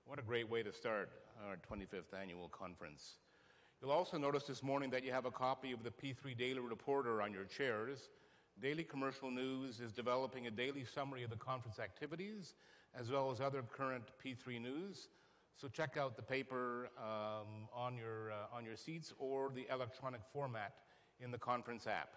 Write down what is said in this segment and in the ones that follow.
What a great way to start our 25th annual conference. You'll also notice this morning that you have a copy of the P3 Daily Reporter on your chairs. Daily Commercial News is developing a daily summary of the conference activities, as well as other current P3 news. So check out the paper on your seats or the electronic format in the conference app.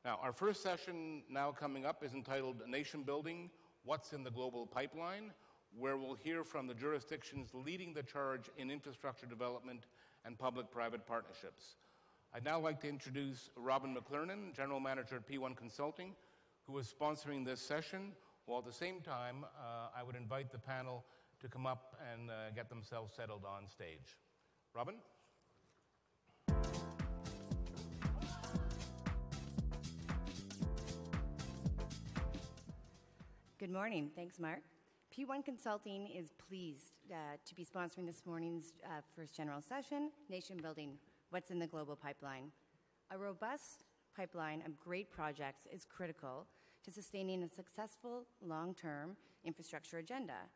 Now, our first session now coming up is entitled Nation Building, What's in the Global Pipeline?, where we'll hear from the jurisdictions leading the charge in infrastructure development and public-private partnerships. I'd now like to introduce Robin McLernon, General Manager at P1 Consulting, who is sponsoring this session, while at the same time, I would invite the panel to come up and get themselves settled on stage. Robin? Good morning. Thanks, Mark. P1 Consulting is pleased to be sponsoring this morning's first general session, Nation Building, What's in the Global Pipeline. A robust pipeline of great projects is critical to sustaining a successful long-term infrastructure agenda.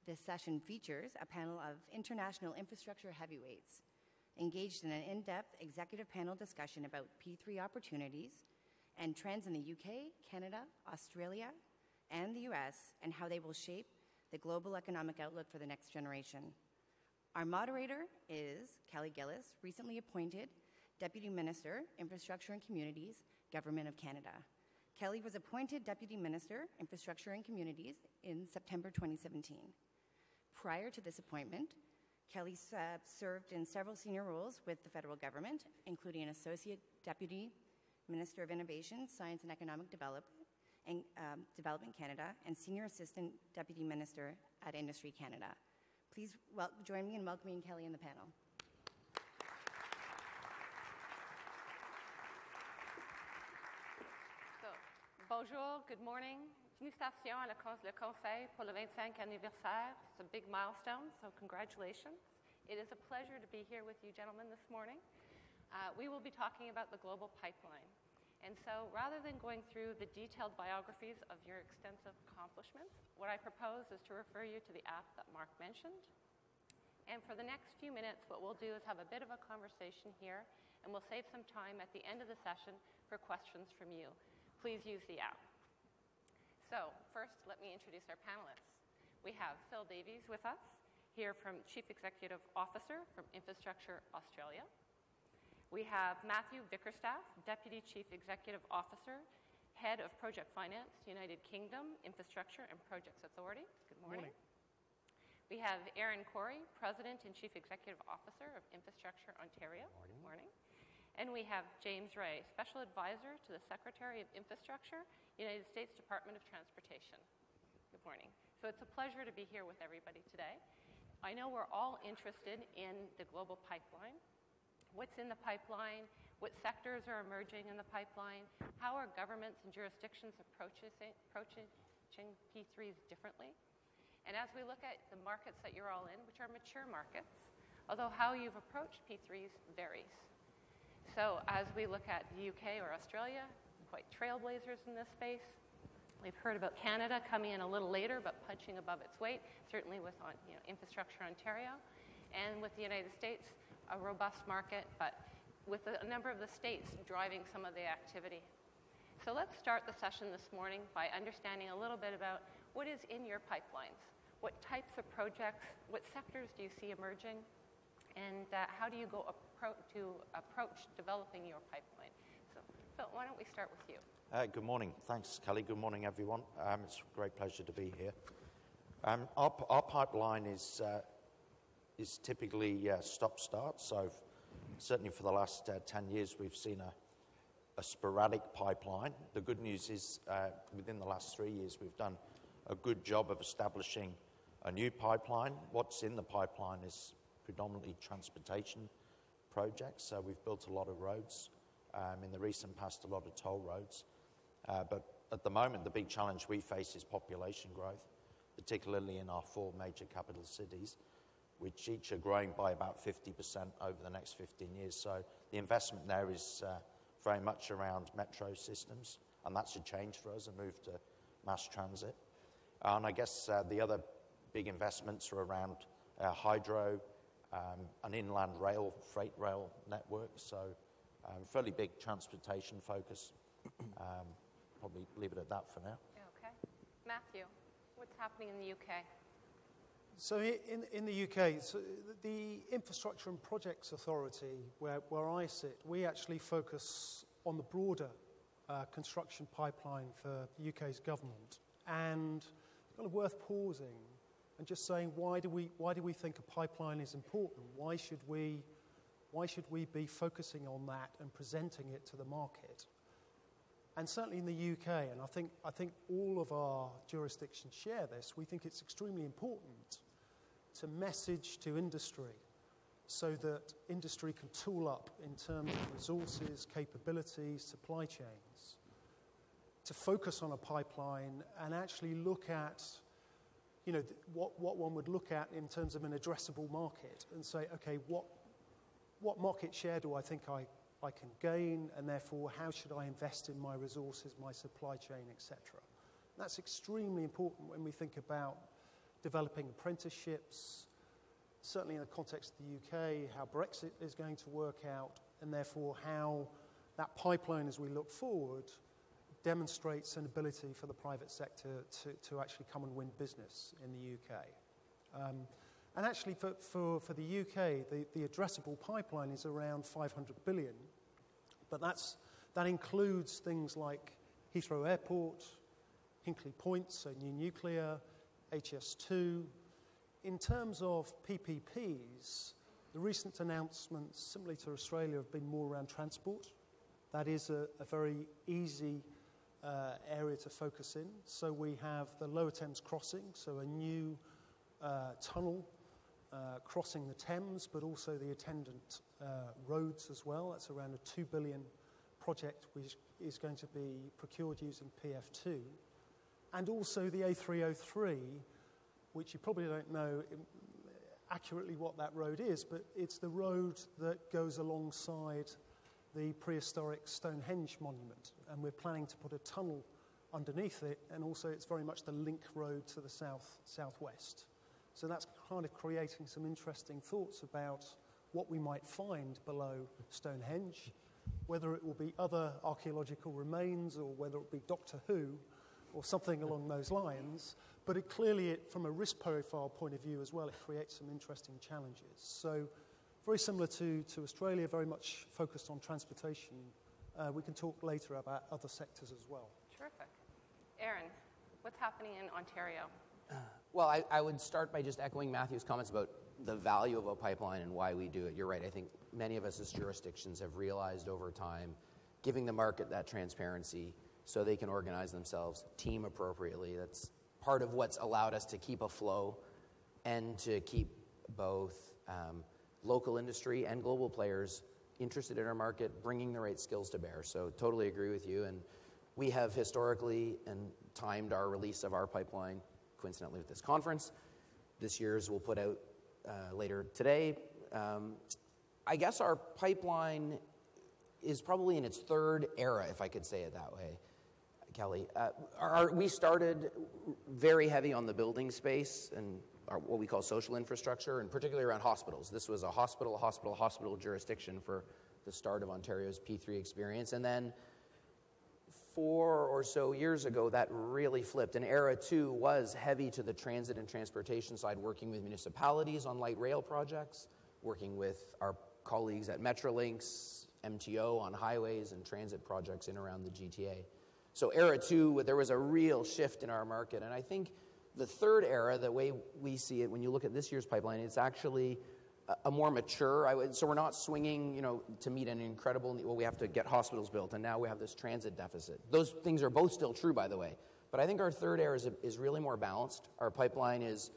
This session features a panel of international infrastructure heavyweights engaged in an in-depth executive panel discussion about P3 opportunities and trends in the UK, Canada, Australia, and the US, and how they will shape the global economic outlook for the next generation. Our moderator is Gillis, recently appointed Deputy Minister, Infrastructure and Communities, Government of Canada. Kelly was appointed Deputy Minister, Infrastructure and Communities in September 2017. Prior to this appointment, Kelly served in several senior roles with the federal government, including Associate Deputy Minister of Innovation, Science and Economic Development Canada, and Senior Assistant Deputy Minister at Industry Canada. Please join me in welcoming Kelly in the panel. Bonjour, good morning. Félicitations à le Conseil pour le 25e anniversaire. It's a big milestone, so congratulations. It is a pleasure to be here with you gentlemen this morning. We will be talking about the global pipeline. And so rather than going through the detailed biographies of your extensive accomplishments, what I propose is to refer you to the app that Mark mentioned. And for the next few minutes, what we'll do is have a bit of a conversation here, and we'll save some time at the end of the session for questions from you. Please use the app. So first, let me introduce our panelists. We have Phil Davies with us, here from Chief Executive Officer from Infrastructure Australia. We have Matthew Vickerstaff, Deputy Chief Executive Officer, Head of Project Finance, United Kingdom, Infrastructure and Projects Authority. Good morning. Morning. We have Ehren, Cory, President and Chief Executive Officer of Infrastructure Ontario. Morning. Morning. And we have James Ray, Special Advisor to the Secretary of Infrastructure, United States Department of Transportation. Good morning. So it's a pleasure to be here with everybody today. I know we're all interested in the global pipeline. What's in the pipeline, what sectors are emerging in the pipeline, how are governments and jurisdictions approaching P3s differently. And as we look at the markets that you're all in, which are mature markets, although how you've approached P3s varies. So as we look at the UK or Australia, quite trailblazers in this space. We've heard about Canada coming in a little later, but punching above its weight, certainly with Infrastructure Ontario. And with the United States, a robust market, but with a number of the states driving some of the activity. So let's start the session this morning by understanding a little bit about what is in your pipelines. What types of projects, what sectors do you see emerging, and how do you go approach developing your pipeline? So Phil, why don't we start with you? Good morning. Thanks, Kelly. Good morning, everyone. It's a great pleasure to be here. Our pipeline is typically stop-start, so certainly for the last 10 years we've seen a sporadic pipeline. The good news is within the last 3 years we've done a good job of establishing a new pipeline. What's in the pipeline is predominantly transportation projects, so we've built a lot of roads, in the recent past a lot of toll roads, but at the moment the big challenge we face is population growth, particularly in our 4 major capital cities, which each are growing by about 50% over the next 15 years. So the investment there is very much around metro systems, and that's a change for us, a move to mass transit. And I guess the other big investments are around hydro, an inland rail, freight rail network, so fairly big transportation focus. Probably leave it at that for now. Okay. Matthew, what's happening in the UK? So in the UK, so the Infrastructure and Projects Authority, where I sit, we actually focus on the broader construction pipeline for the UK's government. And it's kind of worth pausing and just saying, why do we think a pipeline is important? Why should we be focusing on that and presenting it to the market? And certainly in the UK, and I think all of our jurisdictions share this, we think it's extremely important to message to industry so that industry can tool up in terms of resources, capabilities, supply chains, to focus on a pipeline and actually look at, you know, what one would look at in terms of an addressable market and say, okay, what market share do I think I can gain, and therefore how should I invest in my resources, my supply chain, etc. That's extremely important when we think about developing apprenticeships, certainly in the context of the UK, how Brexit is going to work out, and therefore how that pipeline, as we look forward, demonstrates an ability for the private sector to actually come and win business in the UK. And actually for the UK, the addressable pipeline is around 500 billion, but that includes things like Heathrow Airport, Hinkley Point, so new nuclear, HS2. In terms of PPPs, the recent announcements, similarly to Australia, have been more around transport. That is a very easy area to focus in. So we have the Lower Thames Crossing, so a new tunnel crossing the Thames, but also the attendant roads as well. That's around a $2 billion project which is going to be procured using PF2. And also the A303, which you probably don't know accurately what that road is, but it's the road that goes alongside the prehistoric Stonehenge monument. And we're planning to put a tunnel underneath it, and also it's very much the link road to the southwest. So that's kind of creating some interesting thoughts about what we might find below Stonehenge, whether it will be other archaeological remains or whether it will be Doctor Who or something along those lines. But it clearly, from a risk profile point of view as well, it creates some interesting challenges. So very similar to Australia, very much focused on transportation. We can talk later about other sectors as well. Terrific. Ehren, what's happening in Ontario? Well, I would start by just echoing Matthew's comments about the value of a pipeline and why we do it. You're right. I think many of us as jurisdictions have realized over time, giving the market that transparency so they can organize themselves, team appropriately. That's part of what's allowed us to keep a flow and to keep both local industry and global players interested in our market, bringing the right skills to bear. So totally agree with you. And we have historically and timed our release of our pipeline coincidentally with this conference. This year's we'll put out later today. I guess our pipeline is probably in its third era, if I could say it that way, Kelly. We started very heavy on the building space and what we call social infrastructure, and particularly around hospitals. This was a hospital jurisdiction for the start of Ontario's P3 experience. And then 4 or so years ago, that really flipped. And Era 2 was heavy to the transit and transportation side, working with municipalities on light rail projects, working with our colleagues at Metrolinx, MTO on highways and transit projects in around the GTA. So Era 2, there was a real shift in our market. And I think the third era, the way we see it, when you look at this year's pipeline, it's actually a more mature. So we're not swinging, to meet an incredible need. Well, we have to get hospitals built, and now we have this transit deficit. Those things are both still true, by the way. But I think our third era is really more balanced. Our pipeline is,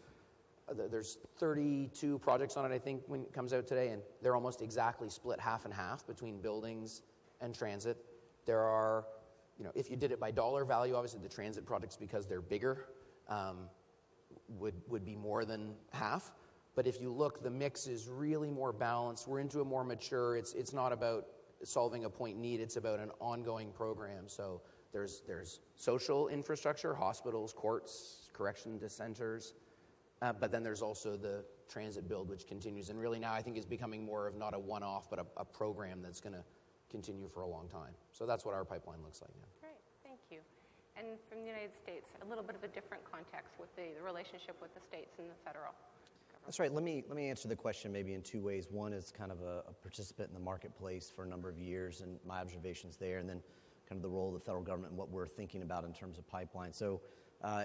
there's 32 projects on it, I think, when it comes out today, and they're almost exactly split half and half between buildings and transit. There are, if you did it by dollar value, obviously the transit projects, because they're bigger, would be more than half. But if you look, the mix is really more balanced. We're into a more mature. It's not about solving a point need. It's about an ongoing program. So there's social infrastructure, hospitals, courts, correction centers, But then there's also the transit build, which continues, and really now I think is becoming more of not a one-off, but a program that's going to continue for a long time. So that's what our pipeline looks like now. Great, thank you. And from the United States, a little bit of a different context with the relationship with the states and the federal government. That's right. Let me answer the question maybe in two ways. One is kind of a participant in the marketplace for a number of years and my observations there, and then kind of the role of the federal government and what we're thinking about in terms of pipeline. So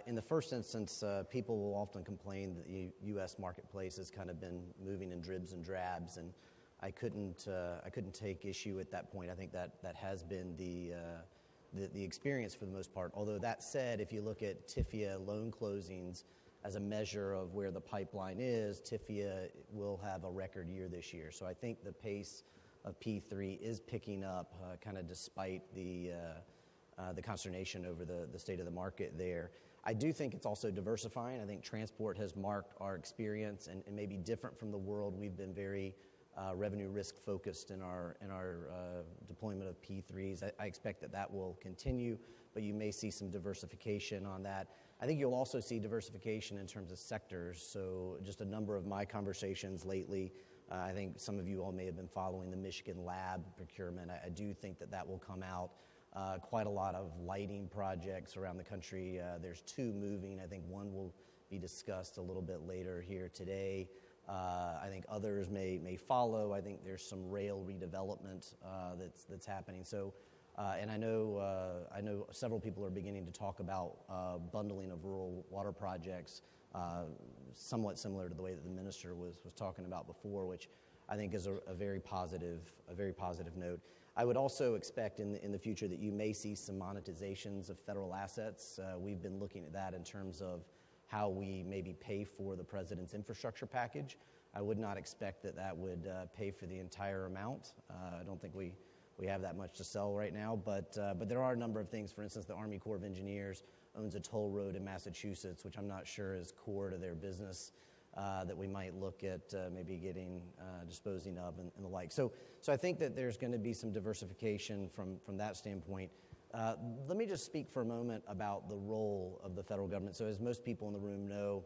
in the first instance, people will often complain that the U.S. marketplace has kind of been moving in dribs and drabs, and I couldn't take issue at that point. I think that has been the experience for the most part. Although that said, if you look at TIFIA loan closings as a measure of where the pipeline is, TIFIA will have a record year this year. So I think the pace of P3 is picking up, kind of despite the consternation over the state of the market there. I do think it's also diversifying. I think transport has marked our experience and may be different from the world. We've been very revenue risk focused in our deployment of P3s. I expect that will continue, but you may see some diversification on that. I think you'll also see diversification in terms of sectors. So just a number of my conversations lately, I think some of you all may have been following the Michigan lab procurement. I do think that will come out. Quite a lot of lighting projects around the country. There's two moving. I think one will be discussed a little bit later here today. I think others may follow. I think there's some rail redevelopment that's happening. So, and I know several people are beginning to talk about bundling of rural water projects, somewhat similar to the way that the minister was talking about before, which I think is a very positive note. I would also expect in the future that you may see some monetizations of federal assets. We've been looking at that in terms of how we maybe pay for the president's infrastructure package. I would not expect that would pay for the entire amount. I don't think we have that much to sell right now, but there are a number of things. For instance, the Army Corps of Engineers owns a toll road in Massachusetts, which I'm not sure is core to their business, that we might look at maybe getting disposing of and the like. So I think that there's going to be some diversification from that standpoint. Let me just speak for a moment about the role of the federal government. So as most people in the room know,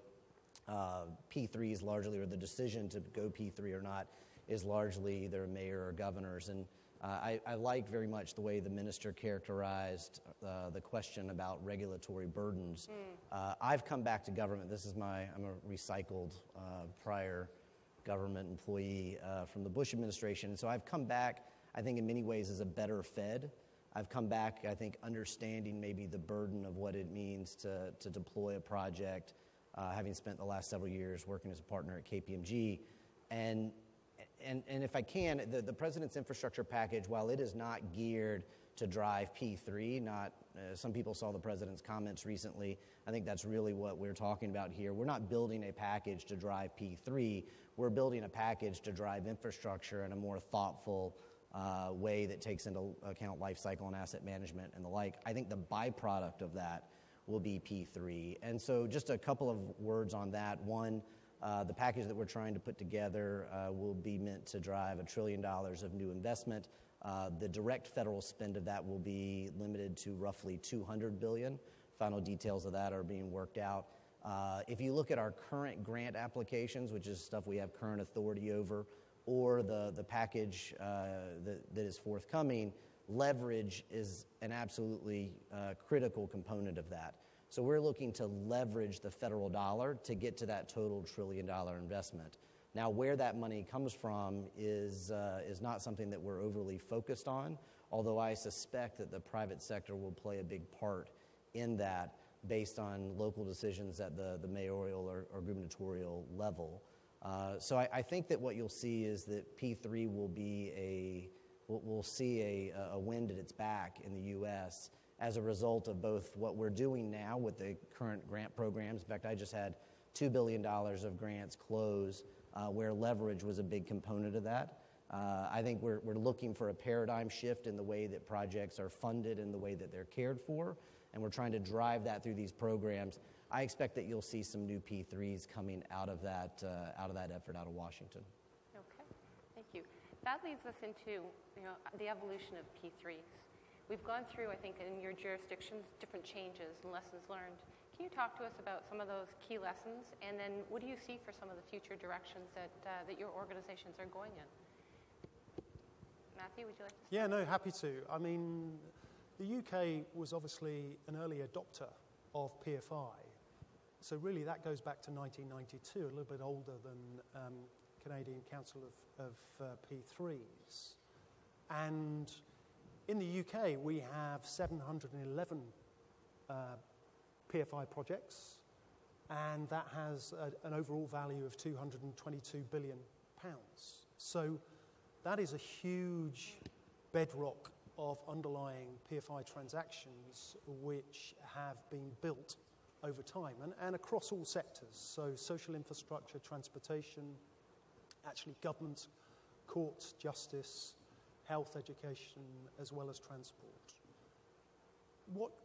P3 is largely, or the decision to go P3 or not, is largely either mayor or governors. And I like very much the way the minister characterized the question about regulatory burdens. I've come back to government. I'm a recycled prior government employee from the Bush administration. And so I've come back, I think, in many ways as a better Fed. I've come back, I think, understanding maybe the burden of what it means to deploy a project, having spent the last several years working as a partner at KPMG. And if I can, the president's infrastructure package, while it is not geared to drive P3, some people saw the president's comments recently. I think that's really what we're talking about here. We're not building a package to drive P3. We're building a package to drive infrastructure in a more thoughtful way that takes into account life cycle and asset management and the like. I think the byproduct of that will be P3. And so just a couple of words on that. One, the package that we're trying to put together will be meant to drive $1 trillion of new investment. The direct federal spend of that will be limited to roughly $200 billion. Final details of that are being worked out. If you look at our current grant applications, which is stuff we have current authority over, or the package that is forthcoming, leverage is an absolutely critical component of that. So we're looking to leverage the federal dollar to get to that total $1 trillion investment. Now, where that money comes from is not something that we're overly focused on, although I suspect that the private sector will play a big part in that based on local decisions at the mayoral or gubernatorial level. So I think that what you'll see is that P3 will see a wind at its back in the U.S. as a result of both what we're doing now with the current grant programs. In fact, I just had $2 billion of grants close where leverage was a big component of that. I think we're looking for a paradigm shift in the way that projects are funded and the way that they're cared for, and we're trying to drive that through these programs. I expect that you'll see some new P3s coming out of that effort out of Washington. Okay, thank you. That leads us into the evolution of P3s. We've gone through, I think, in your jurisdictions, different changes and lessons learned. Can you talk to us about some of those key lessons, and then what do you see for some of the future directions that your organizations are going in? Matthew, would you like to start? Yeah, no, happy to. I mean, the UK was obviously an early adopter of PFI. So really that goes back to 1992, a little bit older than Canadian Council of P3s. And in the UK, we have 711 PFI projects, and that has an overall value of £222 billion. So that is a huge bedrock of underlying PFI transactions which have been built over time and across all sectors. So social infrastructure, transportation, actually government, courts, justice, health, education, as well as transport.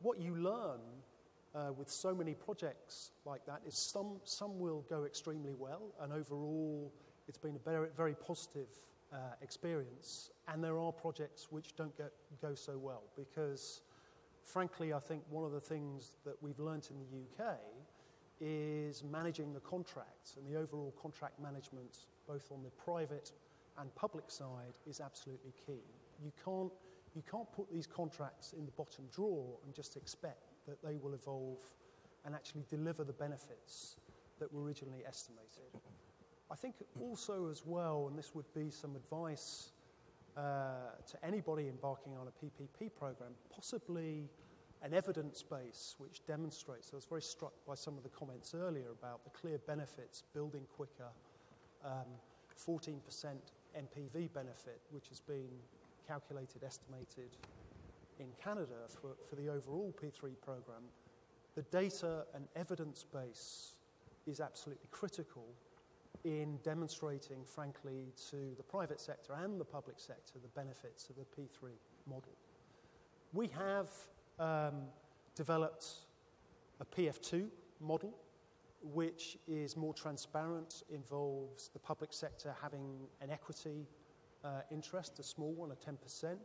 What you learn with so many projects like that is some will go extremely well, and overall it's been a very, very positive experience. And there are projects which don't go so well because, frankly, I think one of the things that we've learnt in the UK is managing the contracts, and the overall contract management, both on the private and public side, is absolutely key. You can't put these contracts in the bottom drawer and just expect that they will evolve and actually deliver the benefits that were originally estimated. I think also as well, and this would be some advice to anybody embarking on a PPP program, possibly an evidence base which demonstrates. I was very struck by some of the comments earlier about the clear benefits, building quicker, 14% NPV benefit, which has been calculated, estimated in Canada for the overall P3 program. The data and evidence base is absolutely critical in demonstrating, frankly, to the private sector and the public sector the benefits of the P3 model. We have developed a PF2 model, which is more transparent, involves the public sector having an equity interest, a small one, a 10%,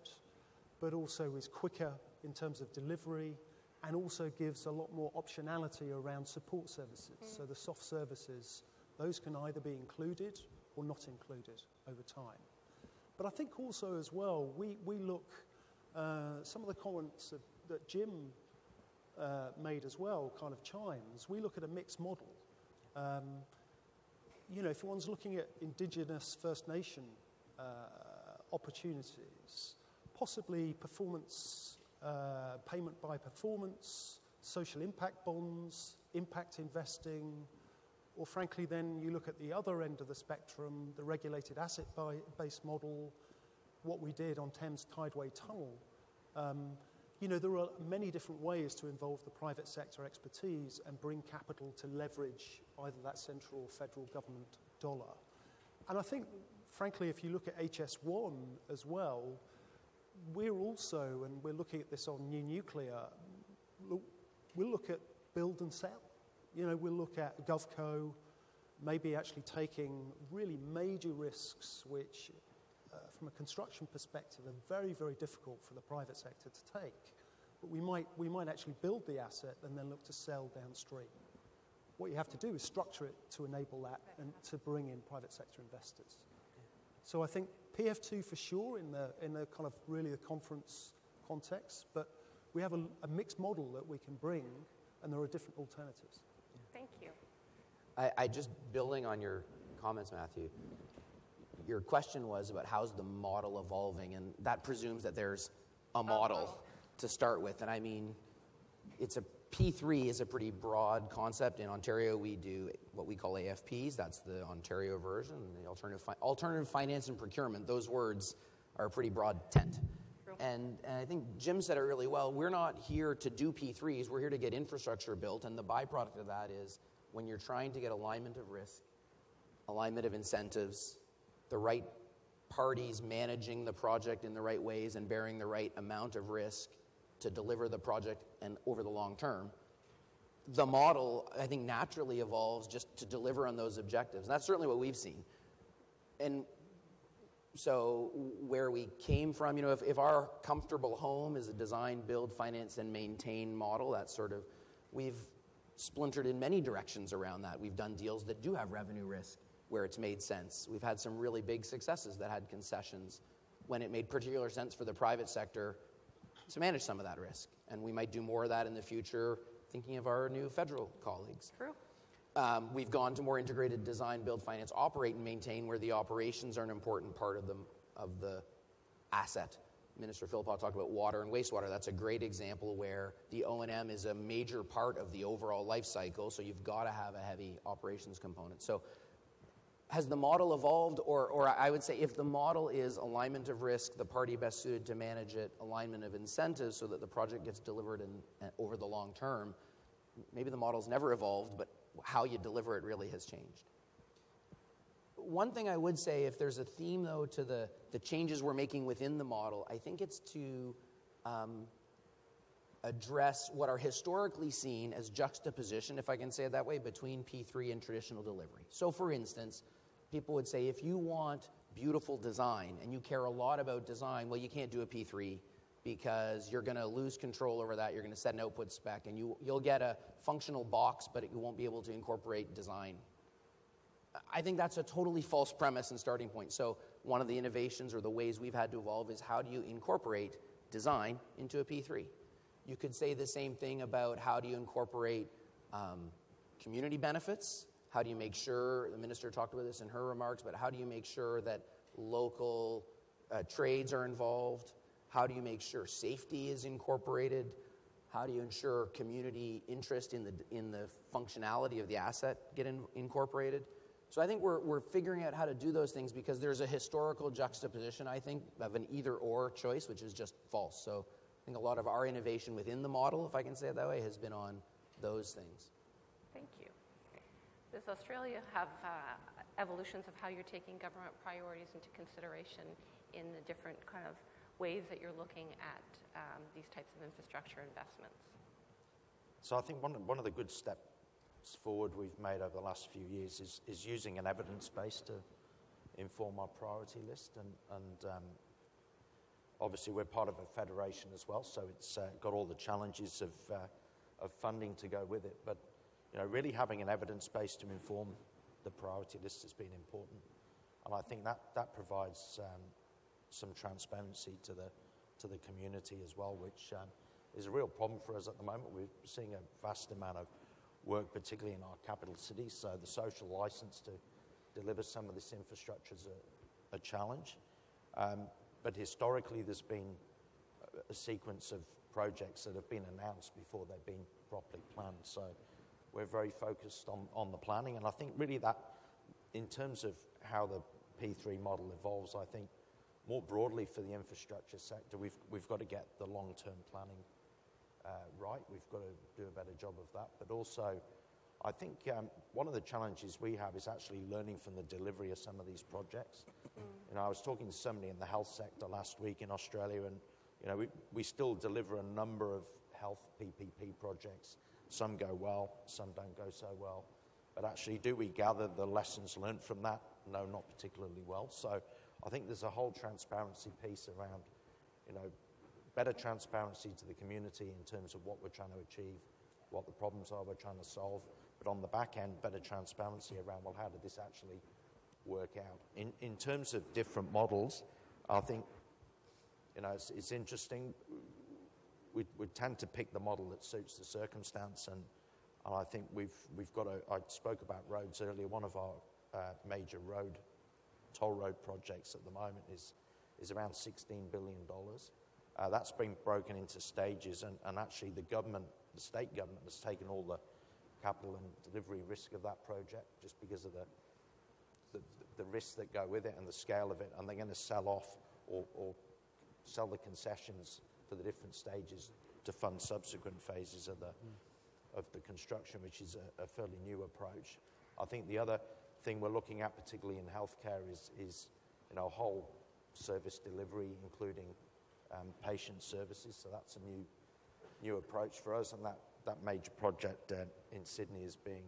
but also is quicker in terms of delivery and also gives a lot more optionality around support services. So the soft services, those can either be included or not included over time. But I think also as well, we look, some of the comments that Jim made as well kind of chimes, we look at a mixed model. If one's looking at Indigenous First Nation opportunities, possibly performance, payment by performance, social impact bonds, impact investing, or frankly then you look at the other end of the spectrum, the regulated asset-based model, what we did on Thames Tideway Tunnel. There are many different ways to involve the private sector expertise and bring capital to leverage either that central or federal government dollar. And I think, frankly, if you look at HS1 as well, we're also, and we're looking at this on new nuclear, we'll look at build and sell. We'll look at GovCo, maybe actually taking really major risks which, from a construction perspective, are very, very difficult for the private sector to take. But we might actually build the asset and then look to sell downstream. What you have to do is structure it to enable that and to bring in private sector investors. So I think PF2 for sure in the kind of really the conference context, but we have a mixed model that we can bring, and there are different alternatives. Thank you. I just building on your comments, Matthew, your question was about how's the model evolving, and that presumes that there's a model to start with. And I mean, P3 is a pretty broad concept. In Ontario, we do what we call AFPs. That's the Ontario version, the alternative finance and procurement. Those words are a pretty broad tent. And I think Jim said it really well. We're not here to do P3s. We're here to get infrastructure built. And the byproduct of that is when you're trying to get alignment of risk, alignment of incentives, the right parties managing the project in the right ways and bearing the right amount of risk to deliver the project and over the long term, the model, I think, naturally evolves just to deliver on those objectives. And that's certainly what we've seen. And so where we came from, if our comfortable home is a design, build, finance, and maintain model, that's sort of, we've splintered in many directions around that. We've done deals that do have revenue risk where it's made sense. We've had some really big successes that had concessions when it made particular sense for the private sector to manage some of that risk. And we might do more of that in the future, thinking of our new federal colleagues. True. We've gone to more integrated design, build, finance, operate, and maintain, where the operations are an important part of the asset. Minister Philpott talked about water and wastewater. That's a great example where the O&M is a major part of the overall life cycle, so you've got to have a heavy operations component. So has the model evolved? Or I would say if the model is alignment of risk, the party best suited to manage it, alignment of incentives so that the project gets delivered over the long term, maybe the model's never evolved, but how you deliver it really has changed. One thing I would say, if there's a theme, though, to the changes we're making within the model, I think it's to address what are historically seen as juxtaposition, if I can say it that way, between P3 and traditional delivery. So, for instance, people would say, if you want beautiful design and you care a lot about design, well, you can't do a P3 because you're going to lose control over that. You're going to set an output spec, and you'll get a functional box, but you won't be able to incorporate design. I think that's a totally false premise and starting point. So one of the innovations or the ways we've had to evolve is how do you incorporate design into a P3? You could say the same thing about how do you incorporate community benefits. How do you make sure, the minister talked about this in her remarks, but how do you make sure that local trades are involved? How do you make sure safety is incorporated? How do you ensure community interest in the functionality of the asset get incorporated? So I think we're figuring out how to do those things because there's a historical juxtaposition, I think, of an either-or choice, which is just false. So I think a lot of our innovation within the model, if I can say it that way, has been on those things. Thank you. Does Australia have evolutions of how you're taking government priorities into consideration in the different kind of ways that you're looking at these types of infrastructure investments? So I think one of the good steps forward we've made over the last few years is using an evidence base to inform our priority list, and obviously we're part of a federation as well, so it's got all the challenges of funding to go with it. But really having an evidence base to inform the priority list has been important, and I think that provides some transparency to the community as well, which is a real problem for us at the moment. We're seeing a vast amount of work, particularly in our capital cities, so the social license to deliver some of this infrastructure is a challenge. But historically, there's been a sequence of projects that have been announced before they've been properly planned. So we're very focused on the planning, and I think really that, in terms of how the P3 model evolves, I think more broadly for the infrastructure sector, we've got to get the long-term planning right. We've got to do a better job of that. But also, I think one of the challenges we have is actually learning from the delivery of some of these projects. I was talking to somebody in the health sector last week in Australia, and we still deliver a number of health PPP projects. Some go well, some don't go so well. But actually, do we gather the lessons learned from that? No, not particularly well. So I think there's a whole transparency piece around, better transparency to the community in terms of what we're trying to achieve, what the problems are we're trying to solve, but on the back end, better transparency around, well, how did this actually work out? In terms of different models, I think, it's interesting. We tend to pick the model that suits the circumstance, and I think we've got I spoke about roads earlier. One of our major toll road projects at the moment is around $16 billion. That's been broken into stages, and actually the state government has taken all the capital and delivery risk of that project just because of the risks that go with it and the scale of it, and they're going to sell off or sell the concessions for the different stages to fund subsequent phases of the construction, which is a fairly new approach. I think the other thing we're looking at, particularly in healthcare, is whole service delivery, including patient services. So that's a new approach for us, and that major project in Sydney is being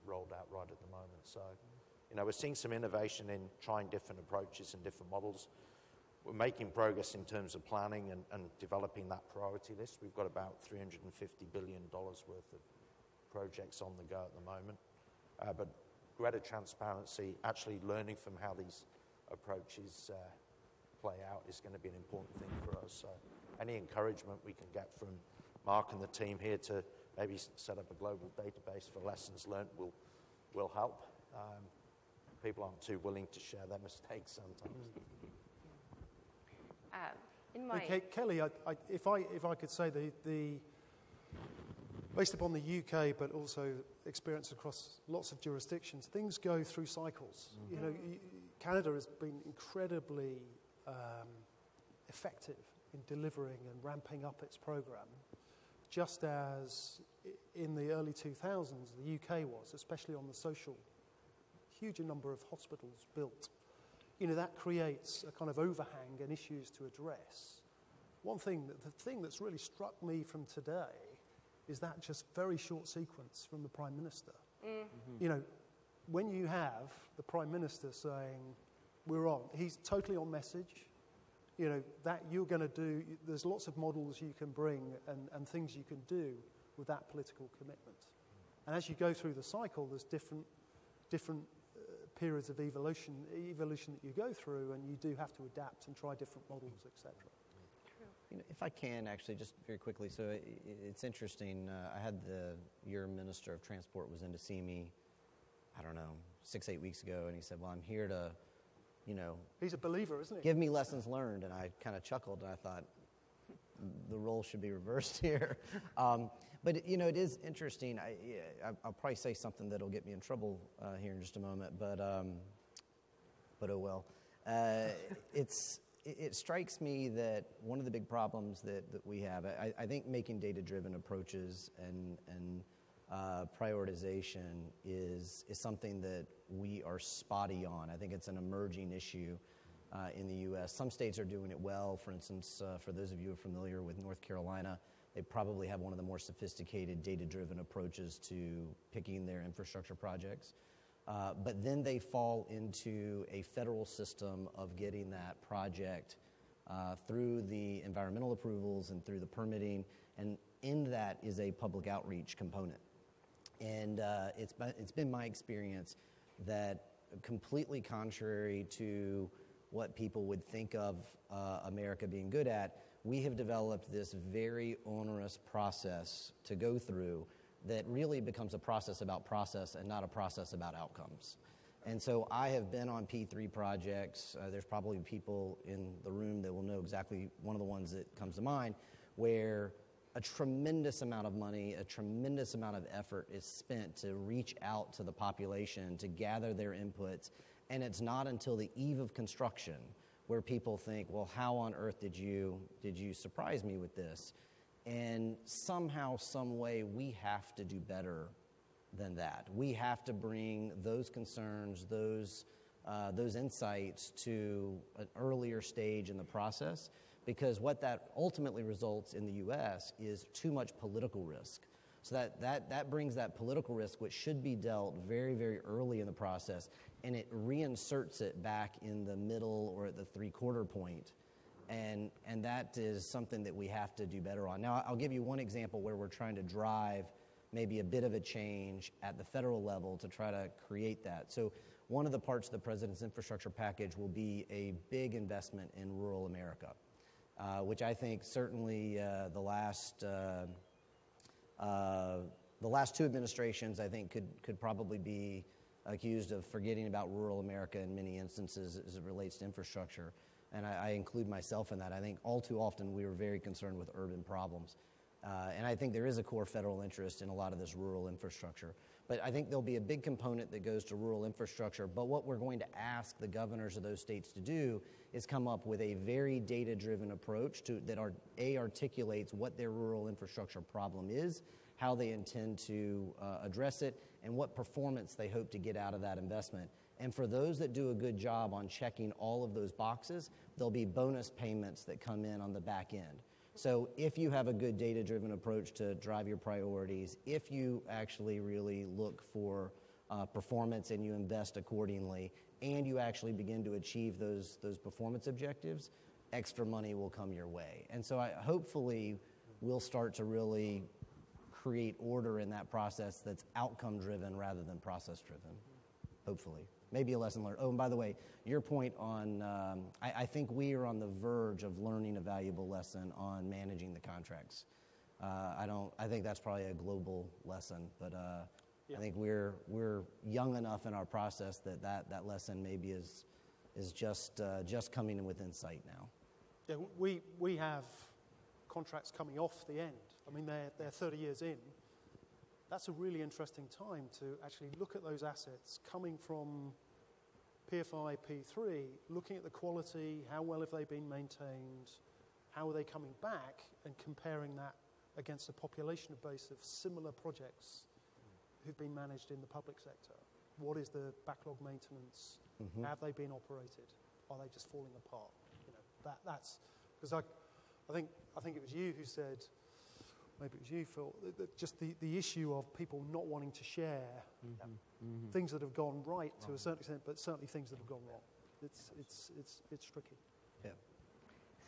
rolled out right at the moment. So, we're seeing some innovation in trying different approaches and different models. We're making progress in terms of planning and developing that priority list. We've got about $350 billion worth of projects on the go at the moment. But greater transparency, actually learning from how these approaches play out is going to be an important thing for us. So any encouragement we can get from Mark and the team here to maybe set up a global database for lessons learned will help. People aren't too willing to share their mistakes sometimes. Okay, Kelly, if I could say based upon the UK, but also experience across lots of jurisdictions, things go through cycles. You know, Canada has been incredibly effective in delivering and ramping up its program, just as in the early 2000s the UK was, especially on the social, huge number of hospitals built. You know, that creates a kind of overhang and issues to address. The thing that's really struck me from today is that just very short sequence from the Prime Minister. You know, when you have the Prime Minister saying, we're on, he's totally on message, you know, that you're going to do, there's lots of models you can bring and things you can do with that political commitment. And as you go through the cycle, there's different periods of evolution that you go through, and you do have to adapt and try different models, etc. You know, if I can, actually, just very quickly, so it's interesting. I had your Minister of Transport was in to see me, I don't know, 6-8 weeks ago, and he said, well, I'm here to, you know... He's a believer, isn't he? Give me lessons learned, and I kind of chuckled, and I thought, the role should be reversed here. But, you know, it is interesting. I'll probably say something that'll get me in trouble here in just a moment, but oh well. It strikes me that one of the big problems that we have, I think making data-driven approaches and prioritization is something that we are spotty on. I think it's an emerging issue in the U.S. Some states are doing it well. For instance, for those of you who are familiar with North Carolina, they probably have one of the more sophisticated data-driven approaches to picking their infrastructure projects. But then they fall into a federal system of getting that project through the environmental approvals and through the permitting, and in that is a public outreach component. And it's been my experience that, completely contrary to what people would think of America being good at, we have developed this very onerous process to go through that really becomes a process about process and not a process about outcomes. And so I have been on P3 projects. There's probably people in the room that will know exactly one of the ones that comes to mind, where a tremendous amount of money, a tremendous amount of effort is spent to reach out to the population, to gather their inputs, and it's not until the eve of construction where people think, well, how on earth did you surprise me with this? And somehow, some way, we have to do better than that. We have to bring those concerns, those insights to an earlier stage in the process, because what that ultimately results in the U.S. is too much political risk. So that brings that political risk, which should be dealt very, very early in the process, and it reinserts it back in the middle or at the three-quarter point. And that is something that we have to do better on. Now, I'll give you one example where we're trying to drive maybe a bit of a change at the federal level to try to create that. So one of the parts of the President's infrastructure package will be a big investment in rural America, which I think certainly the last two administrations, I think, could probably be accused of forgetting about rural America in many instances as it relates to infrastructure. And I include myself in that. I think all too often we were very concerned with urban problems. And I think there is a core federal interest in a lot of this rural infrastructure. But I think there'll be a big component that goes to rural infrastructure. But what we're going to ask the governors of those states to do is come up with a very data-driven approach that articulates what their rural infrastructure problem is, how they intend to address it, and what performance they hope to get out of that investment. And for those that do a good job on checking all of those boxes, there'll be bonus payments that come in on the back end. So if you have a good data-driven approach to drive your priorities, if you actually really look for performance and you invest accordingly, and you actually begin to achieve those performance objectives, extra money will come your way. And so hopefully we'll start to really create order in that process that's outcome driven rather than process driven, hopefully. Maybe a lesson learned. Oh, and by the way, your point on, I think we are on the verge of learning a valuable lesson on managing the contracts. I think that's probably a global lesson, but I think we're young enough in our process that lesson maybe is just coming in within sight now. Yeah, we have contracts coming off the end. I mean, they're 30 years in. That's a really interesting time to actually look at those assets coming from PFI, P3, looking at the quality, how well have they been maintained, how are they coming back, and comparing that against a population base of similar projects who've been managed in the public sector. What is the backlog maintenance? Mm-hmm. Have they been operated? Are they just falling apart? You know, that's because I think it was you who said, maybe it was you, Phil, that just the issue of people not wanting to share things that have gone right to a certain extent, but certainly things that have gone wrong. It's tricky. Yeah.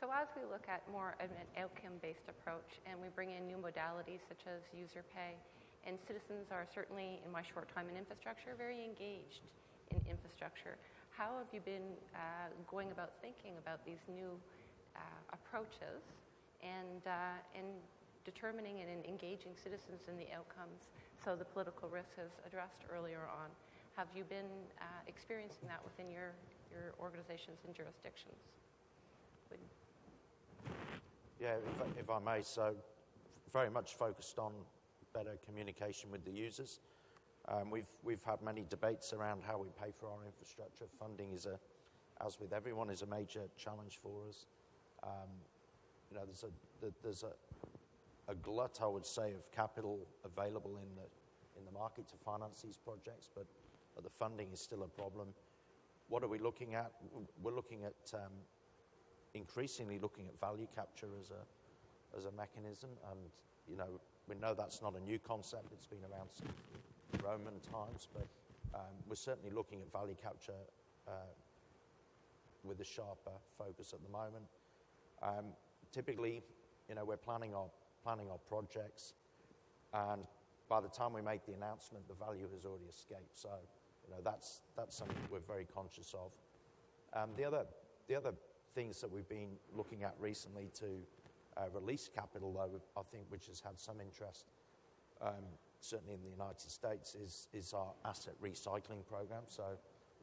So as we look at more of an outcome-based approach and we bring in new modalities such as user pay, and citizens are certainly, in my short time in infrastructure, very engaged in infrastructure. How have you been going about thinking about these new approaches and determining and engaging citizens in the outcomes? So the political risk is addressed earlier on. Have you been experiencing that within your organizations and jurisdictions? Yeah, if I may, so very much focused on better communication with the users. We've had many debates around how we pay for our infrastructure. Funding is as with everyone, is a major challenge for us. You know, there's a glut, I would say, of capital available in the market to finance these projects, but the funding is still a problem. What are we looking at? We're looking at increasingly looking at value capture as a mechanism, and you know, we know that's not a new concept. It's been around since Roman times, but we're certainly looking at value capture with a sharper focus at the moment. Typically, you know, we're planning our projects, and by the time we make the announcement, the value has already escaped. So, you know, that's something we're very conscious of. The other things that we've been looking at recently to release capital, though, I think, which has had some interest, certainly in the United States, is our asset recycling program. So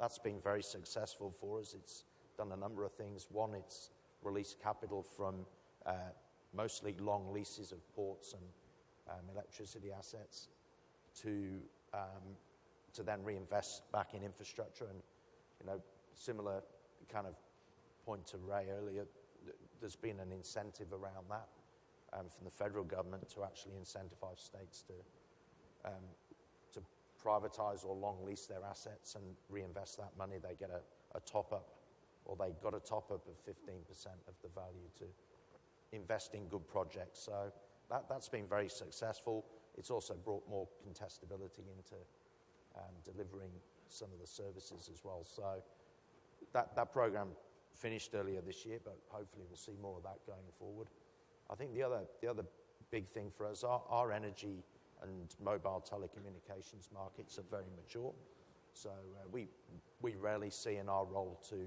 that's been very successful for us. It's done a number of things. One, it's released capital from mostly long leases of ports and electricity assets to then reinvest back in infrastructure. And, you know, similar kind of point to Ray earlier, there's been an incentive around that from the federal government to actually incentivize states to privatize or long lease their assets and reinvest that money. They get a top-up, or they got a top-up of 15% of the value to invest in good projects. So that's been very successful. It's also brought more contestability into delivering some of the services as well. So that program finished earlier this year, but hopefully we'll see more of that going forward. I think the other big thing for us, our energy and mobile telecommunications markets are very mature. So we rarely see in our role to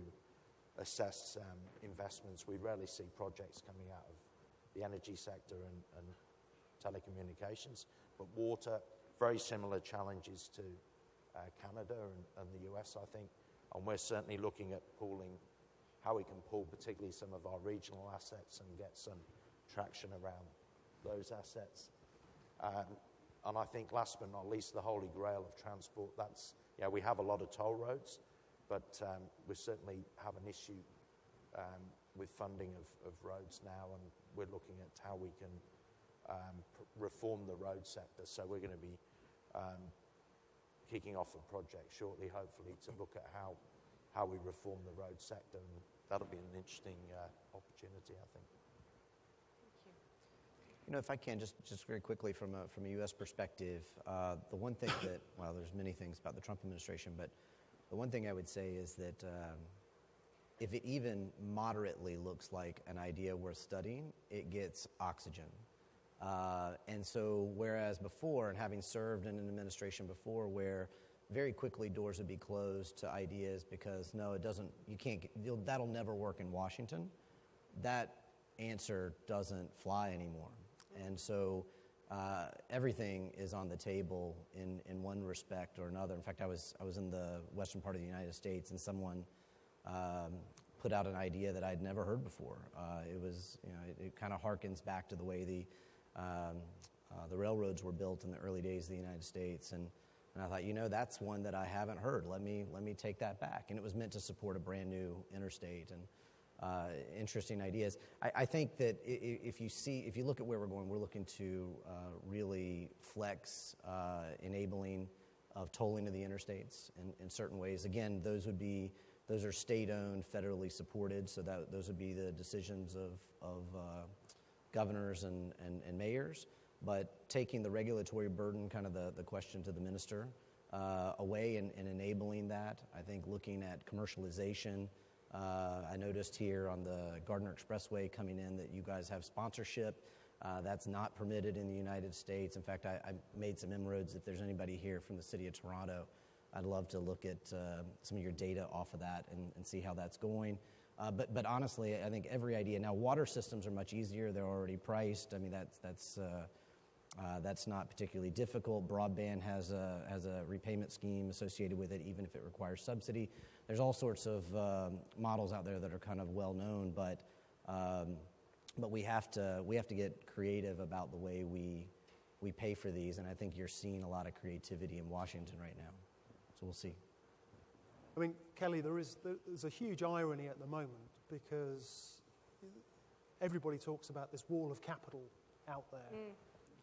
assess investments, we rarely see projects coming out of the energy sector and telecommunications. But water, very similar challenges to Canada and the US, I think. And we're certainly looking at pooling, how we can pool particularly some of our regional assets and get some traction around those assets. And I think last but not least, the holy grail of transport, that's, yeah, we have a lot of toll roads, but we certainly have an issue with funding of roads now, and we're looking at how we can reform the road sector. So we're going to be kicking off a project shortly, hopefully, to look at how we reform the road sector, and that'll be an interesting opportunity, I think. You know, if I can, just very quickly from a U.S. perspective, the one thing that, well, there's many things about the Trump administration, but the one thing I would say is that if it even moderately looks like an idea worth studying, it gets oxygen. And so whereas before, and having served in an administration before where very quickly doors would be closed to ideas because, no, it doesn't, you can't, that'll never work in Washington, that answer doesn't fly anymore. And so everything is on the table in one respect or another. In fact, I was in the western part of the United States, and someone put out an idea that I'd never heard before. It was, it kind of harkens back to the way the railroads were built in the early days of the United States, and I thought, that's one that I haven't heard. Let me take that back. And it was meant to support a brand new interstate and interesting ideas. I think that if you look at where we're going, we're looking to really flex enabling of tolling of the interstates in certain ways. Again, those are state-owned, federally supported, so that those would be the decisions of governors and mayors. But taking the regulatory burden, kind of the question to the minister, away and enabling that, I think looking at commercialization. I noticed here on the Gardner Expressway coming in that you guys have sponsorship. That's not permitted in the United States. In fact, I made some inroads. If there's anybody here from the city of Toronto, I'd love to look at some of your data off of that and see how that's going. But honestly, I think every idea. Now, water systems are much easier. They're already priced. I mean, that's not particularly difficult. Broadband has a repayment scheme associated with it, even if it requires subsidy. There's all sorts of models out there that are kind of well known, but we have to get creative about the way we pay for these, and I think you're seeing a lot of creativity in Washington right now. So we'll see. I mean, Kelly, there's a huge irony at the moment because everybody talks about this wall of capital out there.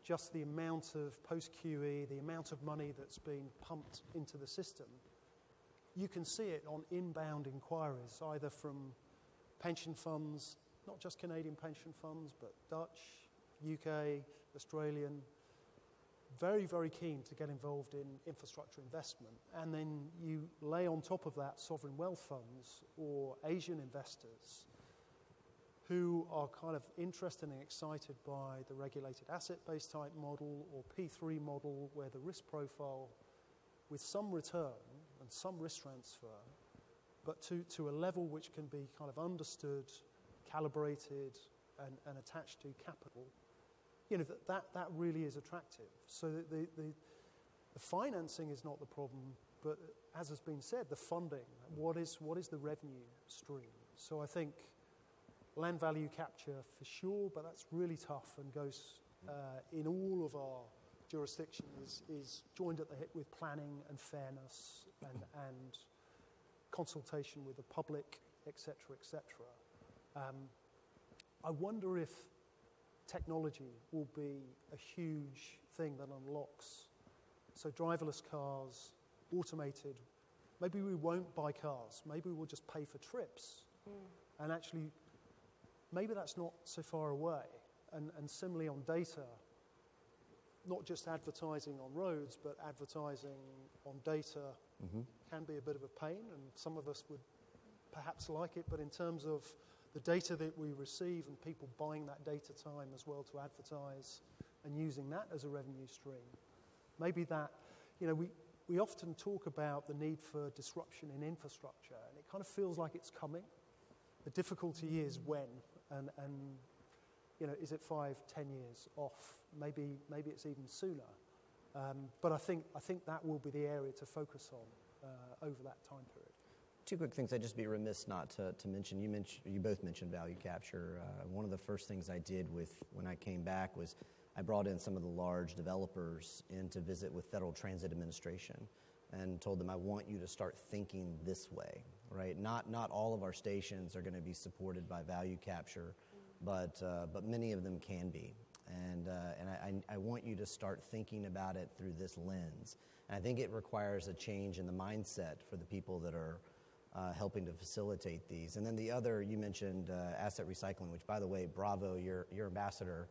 Just the amount of post-QE, the amount of money that's been pumped into the system. You can see it on inbound inquiries, either from pension funds, not just Canadian pension funds, but Dutch, UK, Australian, very, very keen to get involved in infrastructure investment. And then you lay on top of that sovereign wealth funds or Asian investors who are kind of interested and excited by the regulated asset-based type model or P3 model where the risk profile with some return and some risk transfer, but to a level which can be kind of understood, calibrated, and attached to capital, that really is attractive. So the financing is not the problem, but as has been said, the funding, what is the revenue stream? So I think land value capture for sure, but that's really tough and goes in all of our jurisdictions is joined at the hip with planning and fairness and consultation with the public, etc., etc. I wonder if technology will be a huge thing that unlocks. So driverless cars, automated. Maybe we won't buy cars. Maybe we'll just pay for trips. And actually, maybe that's not so far away. And similarly on data, not just advertising on roads, but advertising on data can be a bit of a pain, and some of us would perhaps like it, but in terms of the data that we receive and people buying that data time as well to advertise and using that as a revenue stream, maybe that, we often talk about the need for disruption in infrastructure, and it kind of feels like it's coming. The difficulty is when, and is it 5, 10 years off? Maybe it's even sooner. But I think that will be the area to focus on over that time period. Two quick things I'd just be remiss not to mention. You both mentioned value capture. One of the first things I did when I came back was I brought in some of the large developers in to visit with Federal Transit Administration and told them, I want you to start thinking this way, right? Not all of our stations are going to be supported by value capture, but many of them can be. And I want you to start thinking about it through this lens. And I think it requires a change in the mindset for the people that are helping to facilitate these. And then the other, you mentioned asset recycling, which, by the way, bravo, your ambassador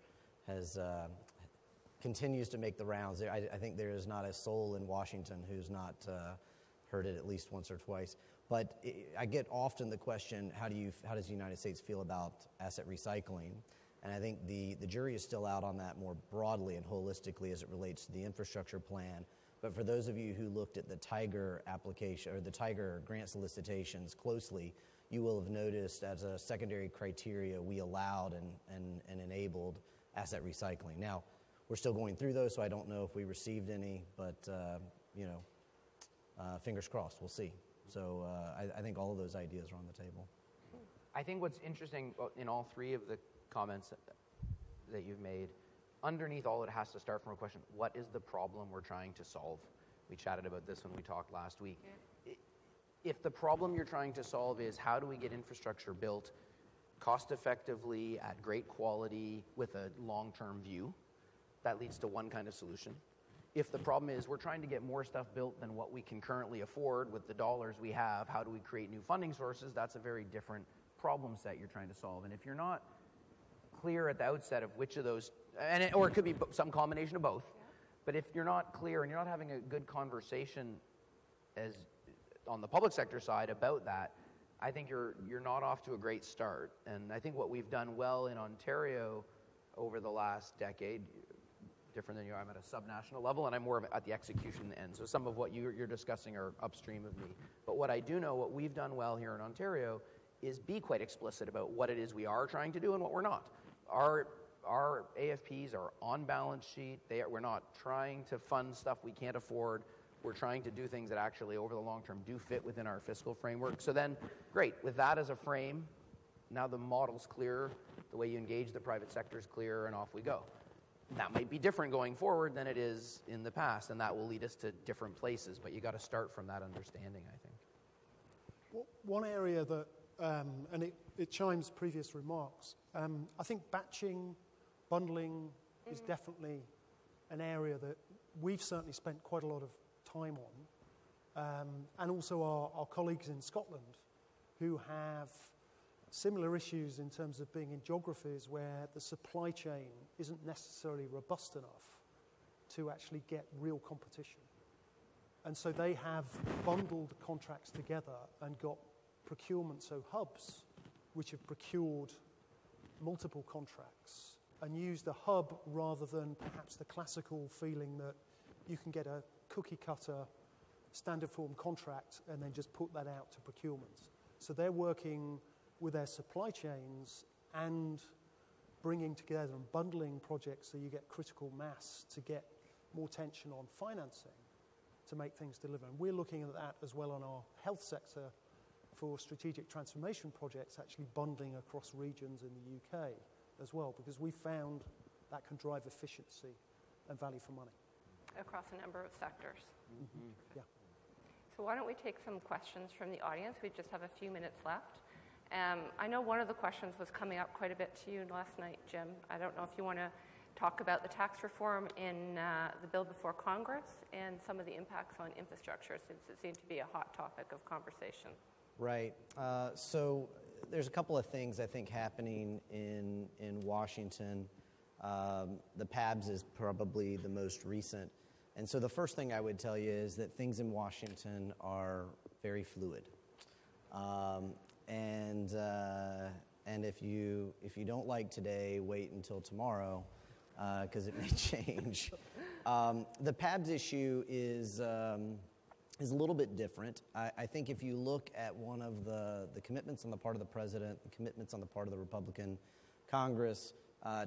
continues to make the rounds. I think there is not a soul in Washington who's not heard it at least once or twice. But I get often the question, how does the United States feel about asset recycling? And I think the jury is still out on that more broadly and holistically as it relates to the infrastructure plan. But for those of you who looked at the Tiger application or the Tiger grant solicitations closely, you will have noticed as a secondary criteria we allowed and enabled asset recycling. Now, we're still going through those, so I don't know if we received any, but fingers crossed, we'll see. So I think all of those ideas are on the table. I think what's interesting in all three of the comments that you've made, underneath all it has to start from a question, what is the problem we're trying to solve? We chatted about this when we talked last week. Yeah. If the problem you're trying to solve is how do we get infrastructure built cost effectively, at great quality, with a long-term view, that leads to one kind of solution. If the problem is we're trying to get more stuff built than what we can currently afford with the dollars we have, how do we create new funding sources, that's a very different problem set you're trying to solve. And if you're not clear at the outset of which of those, or it could be some combination of both, but if you're not clear and you're not having a good conversation as on the public sector side about that, I think you're not off to a great start. And I think what we've done well in Ontario over the last decade, different than you, I'm at a subnational level, and I'm more at the execution end. So some of what you're discussing are upstream of me. But what I do know, what we've done well here in Ontario, is be quite explicit about what it is we are trying to do and what we're not. Our AFPs are on balance sheet. We're not trying to fund stuff we can't afford. We're trying to do things that actually, over the long term, do fit within our fiscal framework. So then, great, with that as a frame, now the model's clear, the way you engage the private sector is clear, and off we go. That might be different going forward than it is in the past, and that will lead us to different places, but you got to start from that understanding, I think. One area that, and it chimes previous remarks, I think batching, bundling is definitely an area that we've certainly spent quite a lot of time on, and also our colleagues in Scotland who have similar issues in terms of being in geographies where the supply chain isn't necessarily robust enough to actually get real competition. And so they have bundled contracts together and got procurement, so hubs, which have procured multiple contracts and used a hub rather than perhaps the classical feeling that you can get a cookie cutter standard form contract and then just put that out to procurement. So they're working with their supply chains and bringing together and bundling projects so you get critical mass to get more tension on financing to make things deliver. And we're looking at that as well on our health sector for strategic transformation projects, actually bundling across regions in the UK as well, because we found that can drive efficiency and value for money. Across a number of sectors. Mm-hmm. Yeah. So why don't we take some questions from the audience? We just have a few minutes left. I know one of the questions was coming up quite a bit to you last night, Jim. I don't know if you want to talk about the tax reform in the bill before Congress and some of the impacts on infrastructure, since it seemed to be a hot topic of conversation. Right. So there's a couple of things I think happening in Washington. The PABS is probably the most recent. And so the first thing I would tell you is that things in Washington are very fluid. And if you don't like today, wait until tomorrow, because it may change. The PABS issue is a little bit different. I think if you look at one of the commitments on the part of the president, the commitments on the part of the Republican Congress,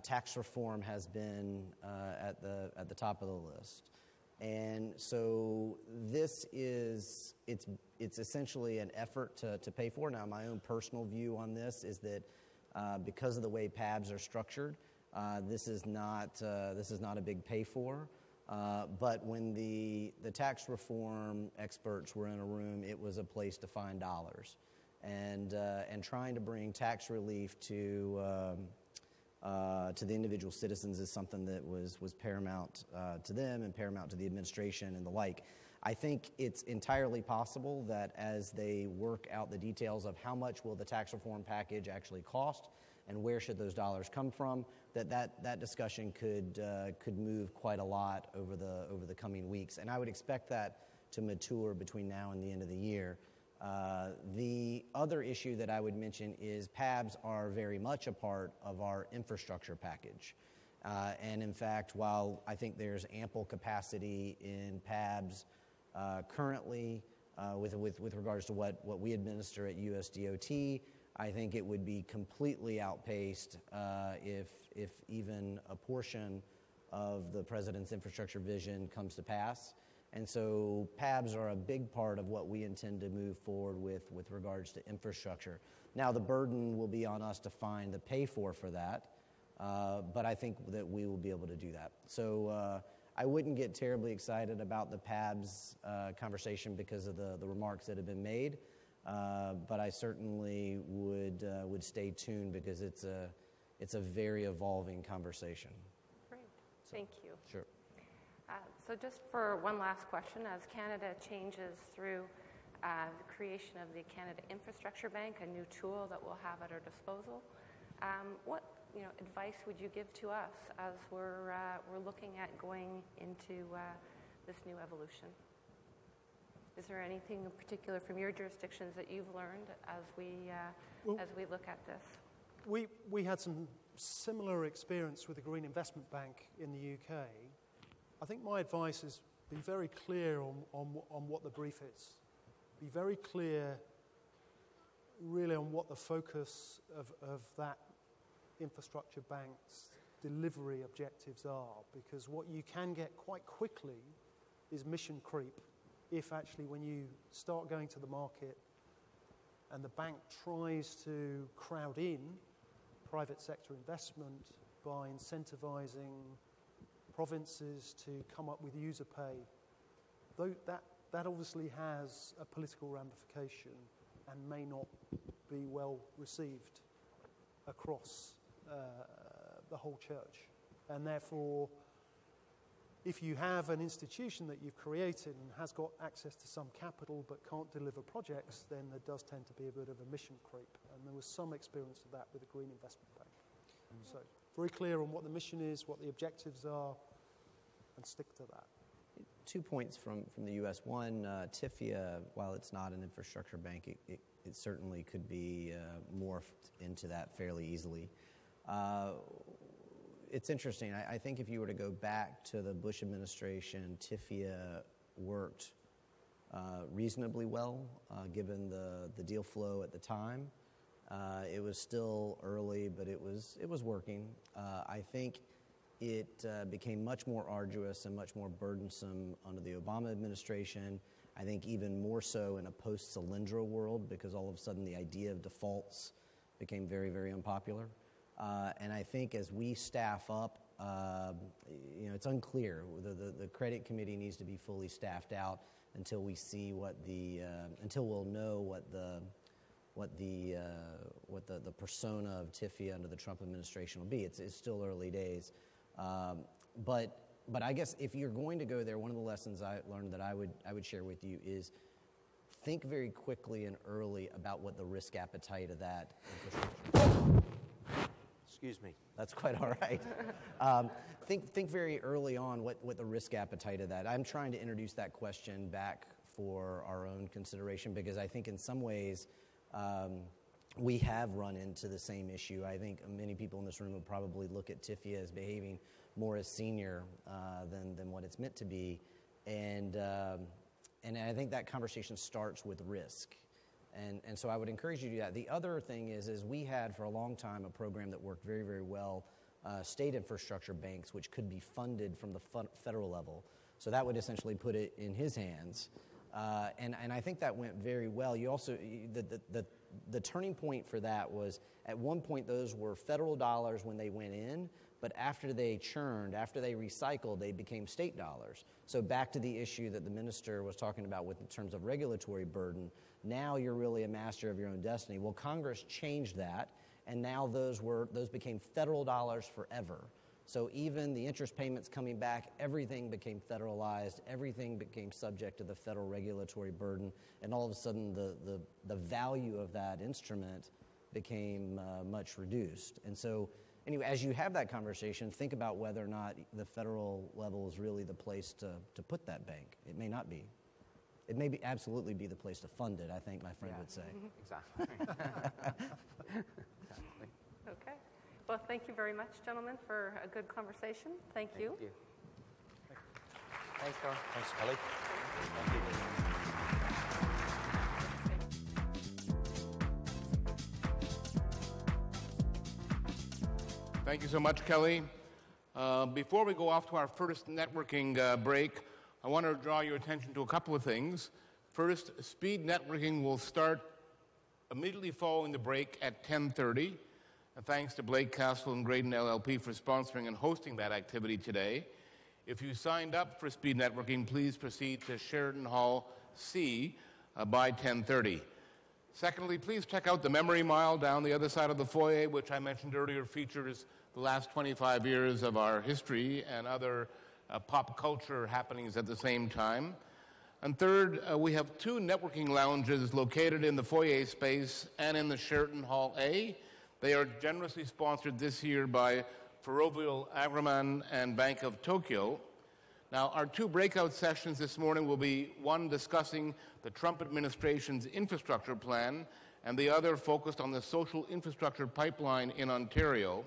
tax reform has been at the top of the list. And so this is, it's essentially an effort to pay for. Now, my own personal view on this is that because of the way PABs are structured, this is not a big pay for. But when the tax reform experts were in a room, it was a place to find dollars. And trying to bring tax relief to the individual citizens is something that was paramount to them and paramount to the administration and the like. I think it's entirely possible that as they work out the details of how much will the tax reform package actually cost and where should those dollars come from, that discussion could move quite a lot over the coming weeks. And I would expect that to mature between now and the end of the year. The other issue that I would mention is PABs are very much a part of our infrastructure package. And in fact, while I think there's ample capacity in PABs currently with regards to what we administer at USDOT, I think it would be completely outpaced if even a portion of the President's infrastructure vision comes to pass. And so PABs are a big part of what we intend to move forward with regards to infrastructure. Now, the burden will be on us to find the pay for that, but I think that we will be able to do that. So I wouldn't get terribly excited about the PABs conversation because of the remarks that have been made, but I certainly would stay tuned because it's a very evolving conversation. Great, thank you. Sure. So just for one last question, as Canada changes through the creation of the Canada Infrastructure Bank, a new tool that we'll have at our disposal, what advice would you give to us as we're looking at going into this new evolution? Is there anything in particular from your jurisdictions that you've learned as we look at this? We had some similar experience with the Green Investment Bank in the UK. I think my advice is be very clear on what the brief is. Be very clear really on what the focus of that infrastructure bank's delivery objectives are, because what you can get quite quickly is mission creep if actually when you start going to the market and the bank tries to crowd in private sector investment by incentivizing provinces to come up with user pay, though that obviously has a political ramification and may not be well received across the whole church. And therefore, if you have an institution that you've created and has got access to some capital but can't deliver projects, then there does tend to be a bit of a mission creep. And there was some experience of that with the Green Investment Bank. So very clear on what the mission is, what the objectives are, and stick to that. 2 points from the U.S. One, TIFIA, while it's not an infrastructure bank, it certainly could be morphed into that fairly easily. It's interesting. I think if you were to go back to the Bush administration, TIFIA worked reasonably well, given the deal flow at the time. It was still early, but it was working. I think it became much more arduous and much more burdensome under the Obama administration. I think even more so in a post-Solyndra world, because all of a sudden the idea of defaults became very, very unpopular. And I think as we staff up, it's unclear. The credit committee needs to be fully staffed out until we see until we'll know what the persona of TIFIA under the Trump administration will be. It's still early days. But I guess if you're going to go there, one of the lessons I learned that I would share with you is think very quickly and early about what the risk appetite of that infrastructure. Excuse me. That's quite all right. Think very early on what the risk appetite of that. I'm trying to introduce that question back for our own consideration because I think in some ways we have run into the same issue. I think many people in this room would probably look at TIFIA as behaving more as senior than what it's meant to be, and I think that conversation starts with risk, and so I would encourage you to do that. The other thing is we had for a long time a program that worked very, very well, state infrastructure banks, which could be funded from the federal level. So that would essentially put it in his hands, and I think that went very well. You also the turning point for that was at one point those were federal dollars when they went in, but after they churned, after they recycled, they became state dollars. So back to the issue that the minister was talking about in terms of regulatory burden, now you're really a master of your own destiny. Well, Congress changed that, and now those became federal dollars forever. So even the interest payments coming back, everything became federalized, everything became subject to the federal regulatory burden, and all of a sudden the value of that instrument became much reduced. And so anyway, as you have that conversation, think about whether or not the federal level is really the place to put that bank. It may not be. it may be absolutely be the place to fund it, I think my friend would say. Exactly. Exactly. Okay. Well, thank you very much, gentlemen, for a good conversation. Thank you. Thank you. Thanks, Cory. Thanks, Kelly. Thank you. Thank you so much, Kelly. Before we go off to our first networking break, I want to draw your attention to a couple of things. First, speed networking will start immediately following the break at 10:30. And thanks to Blake Castle and Graydon LLP for sponsoring and hosting that activity today. If you signed up for speed networking, please proceed to Sheridan Hall C by 10:30. Secondly, please check out the Memory Mile down the other side of the foyer, which I mentioned earlier features the last 25 years of our history and other pop culture happenings at the same time. And third, we have two networking lounges located in the foyer space and in the Sheraton Hall A. They are generously sponsored this year by Ferrovial Agriman and Bank of Tokyo. Now, our two breakout sessions this morning will be one discussing the Trump administration's infrastructure plan and the other focused on the social infrastructure pipeline in Ontario.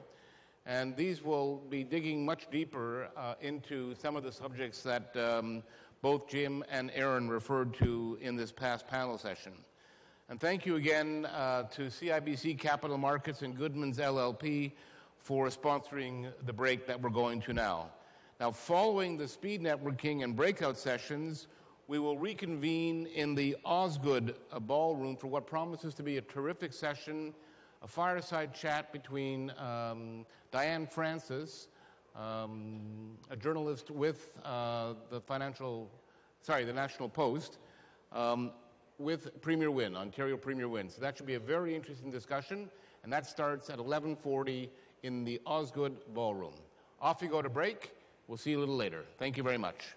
And these will be digging much deeper into some of the subjects that both Jim and Ehren referred to in this past panel session. And thank you again to CIBC Capital Markets and Goodman's LLP for sponsoring the break that we're going to now. Now, following the speed networking and breakout sessions, we will reconvene in the Osgood ballroom for what promises to be a terrific session, a fireside chat between Diane Francis, a journalist with the National Post, with Premier Wynne, Ontario Premier Wynne. So that should be a very interesting discussion, and that starts at 11:40 in the Osgood ballroom. Off you go to break. We'll see you a little later. Thank you very much.